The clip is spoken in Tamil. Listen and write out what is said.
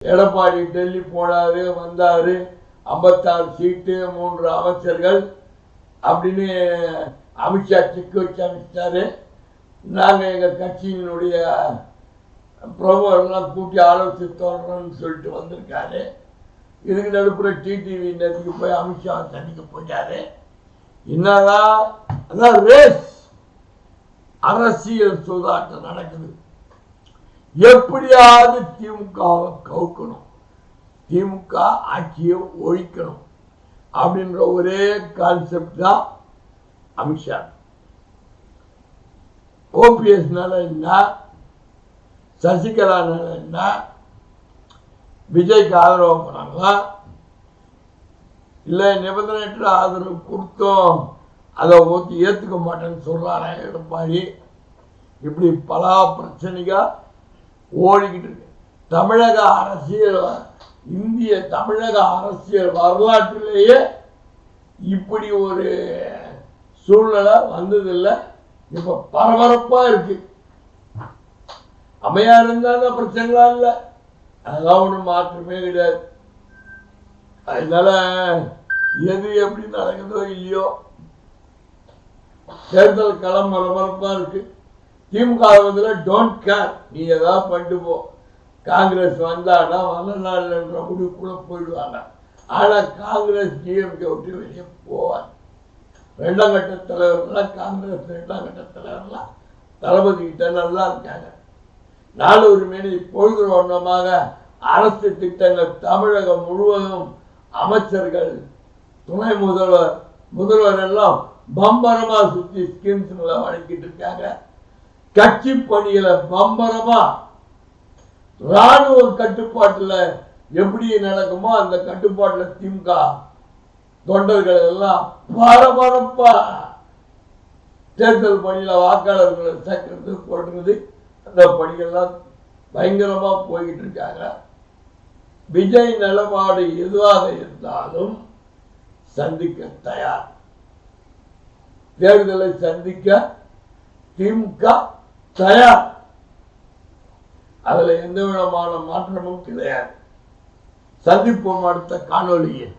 எடப்பாடி டெல்லி போனாரு, வந்தாரு, 56 சீட்டு, 3 அமைச்சர்கள் அப்படின்னு அமித்ஷா செக் வச்சு அனுப்பிச்சாரு. நாங்கள் எங்கள் கட்சியினுடைய பிரமுகர்லாம் கூட்டி ஆலோசித்து தோன்றோம்னு சொல்லிட்டு வந்திருக்காரு. இதுக்கு நடுப்புற டிடிவி நேற்றுக்கு போய் அமித்ஷா சந்திக்க போயிட்டாரு. என்னதான் அதான் ரேஸ் அரசியல் சூதாட்டம் நடக்குது. எப்படியாவது திமுகவை கவுக்கணும், திமுக ஆட்சியை ஒழிக்கணும் அப்படின்ற ஒரே கான்செப்ட் தான் அமித்ஷா. ஓபிஎஸ்னால என்ன, சசிகலானால என்ன, விஜய்க்கு ஆதரவு பண்ணாங்களா, இல்லை நிபந்தனையற்ற ஆதரவு கொடுத்தோம் அதை ஏற்றுக்க மாட்டேன்னு சொல்றாரா எடப்பாடி. இப்படி பல பிரச்சனைகள் ஓடிக்கிட்டு இருக்கு. தமிழக அரசியல், இந்திய தமிழக அரசியல் வரலாற்றிலேயே இப்படி ஒரு சூழ்நிலை வந்ததில்லை. இப்ப பரபரப்பா இருக்கு. அமையா இருந்தாலும் பிரச்சனைகளா இல்லை, அதெல்லாம் ஒன்றும் மாற்றமே கிடையாது. அதனால எது எப்படி நடக்குதோ இல்லையோ, தேர்தல் களம் பரபரப்பா இருக்கு. திமுக டோன்ட் கேர், நீ ஏதாவது பண்ணிட்டு போ. காங்கிரஸ் வந்தானா வரலாறுன்ற முடிவுக்குள்ள போயிடுவாங்க. ஆனா காங்கிரஸ் டிஎம்கே விட்டு வெளியே போவார். 2ஆம் கட்ட தலைவர்கள்லாம் காங்கிரஸ் 2ஆம் கட்ட தலைவர்கள்லாம் தளபதி கிட்ட நல்லா இருக்காங்க. நாடு உரிமையை பொழுது வண்ணமாக அரசு திட்டங்கள் தமிழகம் முழுவதும் அமைச்சர்கள், துணை முதல்வர் எல்லாம் பம்பரமா சுற்றி ஸ்கீம்ஸ்களை வழங்கிட்டு இருக்காங்க. கட்சி பணிகளை பம்பரமா ராணுவ கட்டுப்பாட்டுல எப்படி நடக்குமோ அந்த கட்டுப்பாட்டுல திமுக தொண்டர்கள் எல்லாம் பரபரப்பா தேர்தல் பணியில வாக்காளர்களை சேர்க்கிறது போடுறது, அந்த பணிகள்லாம் பயங்கரமா போய்கிட்டு இருக்காங்க. விஜய் நிலப்பாடு எதுவாக இருந்தாலும் சந்திக்க தயார். தேர்தலை சந்திக்க திமுக தயார். அதுல எந்த விதமான மாற்றமும் கிடையாது. சந்திப்போம் அடுத்த காணொலியில்.